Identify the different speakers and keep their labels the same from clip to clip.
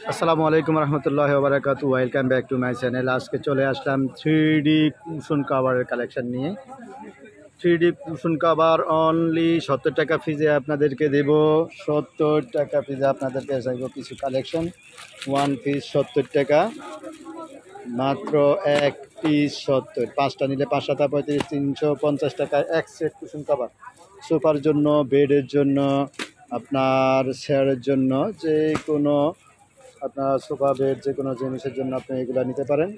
Speaker 1: আসসালামু আলাইকুম রহমতুল্লাহি ওয়া বারাকাতুহু। Welcome back to my channel. আজকে চলে আসলাম 3D কুশন কাভারের কালেকশন নিয়ে। 3D কুশন কাভার অনলি 70 টাকা পিসে আপনাদেরকে দেব। 70 টাকা পিসে আপনাদেরকে চাইব কিছু কালেকশন। ওয়ান পিস 70 টাকা, মাত্র এক পিস 70। পাঁচটা নিলে 5 7 35, 350 টাকায় এক সেট কুশন কাভার। সোফার জন্য, বেডের জন্য, আপনার চেয়ারের জন্য, যে কোনো আপনার সোফা বেড যে কোনো জিনিসের জন্য আপনি এগুলো নিতে পারেন।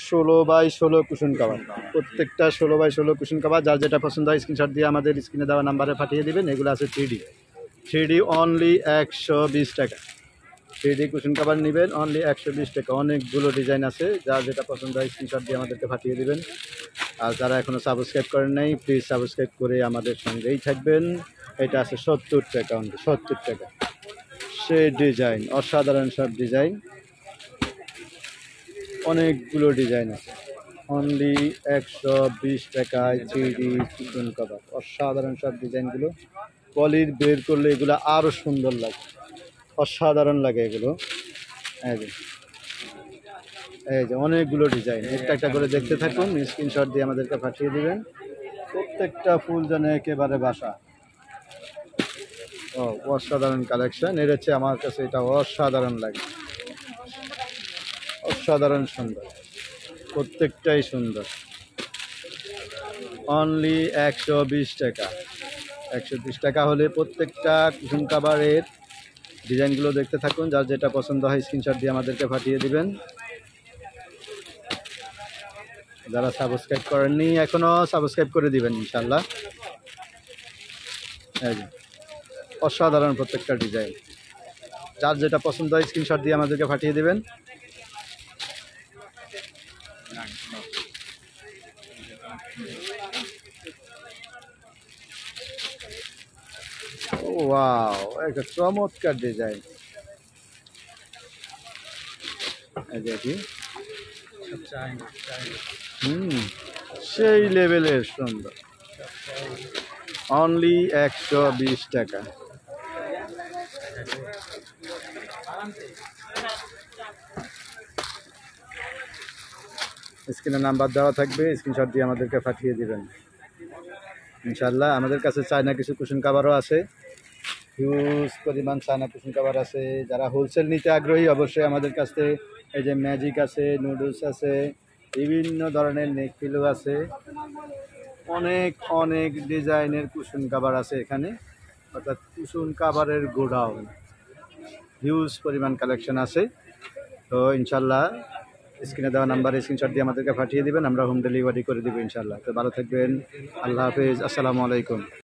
Speaker 1: 16x16 কুশন কাভার, প্রত্যেকটা 16x16 কুশন কাভার। যার যেটা পছন্দ হয় স্ক্রিনশট দিয়ে আমাদের স্ক্রিনে দেওয়া নাম্বারে পাঠিয়ে দিবেন। এগুলো আছে 3D অনলি 120 টাকা। 3D কুশন কাভার নেবেন অনলি 120 টাকা। অনেকগুলো ডিজাইন আছে, যার যেটা পছন্দ হয় স্ক্রিনশট দিয়ে আমাদেরকে পাঠিয়ে দিবেন। আর যারা এখনও সাবস্ক্রাইব করেন নাই, প্লিজ সাবস্ক্রাইব করে আমাদের সঙ্গেই থাকবেন। এটা আছে 70 টাকা, অনলি 70 টাকা। সে ডিজাইন অসাধারণ, সব ডিজাইন, অনেকগুলো ডিজাইন আছে। অনলি 120 টাকায় 3D কুশন কাভার। অসাধারণ সব ডিজাইনগুলো, পলির বের করলে এগুলো আরও সুন্দর লাগে, অসাধারণ লাগে এগুলো। এই যে অনেকগুলো ডিজাইন, একটা একটা করে দেখতে থাকুন, স্ক্রিনশট দিয়ে আমাদেরকে পাঠিয়ে দিবেন। প্রত্যেকটা ফুল যেন একেবারে বাসা। ও অসাধারণ কালেকশন, এর হচ্ছে আমার কাছে এটা অসাধারণ লাগে, অসাধারণ সুন্দর, প্রত্যেকটাই সুন্দর। অনলি 120 টাকা। 120 টাকা হলে প্রত্যেকটা কুশন কাভারের ডিজাইনগুলো দেখতে থাকুন। যার যেটা পছন্দ হয় স্ক্রিনশট দিয়ে আমাদেরকে পাঠিয়ে দিবেন। যারা সাবস্ক্রাইব করেননি এখনও সাবস্ক্রাইব করে দিবেন ইনশাল্লাহ। এই যে অসাধারণ প্রত্যেকটা ডিজাইন, যার যেটা পছন্দ হয় স্ক্রিনশট দিয়ে আমাদেরকে পাঠিয়ে দিবেন। ওয়াও, একটা চমৎকার ডিজাইন। সেই লেভেলের সুন্দর। অনলি 120 টাকা। স্ক্রিনে নাম্বার দেওয়া থাকবে, স্ক্রিনশট দিয়ে আমাদেরকে পাঠিয়ে দিবেন ইনশাল্লাহ। আমাদের কাছে চায়না কিছু কুশন কাভারও আছে, হিউজ পরিমাণ চায়না কুশন কাভার আছে। যারা হোলসেল নিতে আগ্রহী অবশ্যই আমাদের কাছে, এই যে ম্যাজিক আছে, নুডলস আছে, বিভিন্ন ধরনের নেক পিলো আছে, অনেক অনেক ডিজাইনের কুশন কাভার আছে এখানে। অর্থাৎ কুশন কাভারের গোডাউন, হিউজ পরিমাণ কালেকশন আছে। তো ইনশাল্লাহ স্ক্রিনে দেওয়া নাম্বারে স্ক্রিনশট দিয়ে আমাদেরকে পাঠিয়ে দিবেন, আমরা হোম ডেলিভারি করে দেবো ইনশাল্লাহ। তো ভালো থাকবেন, আল্লাহ হাফেজ, আসসালামু আলাইকুম।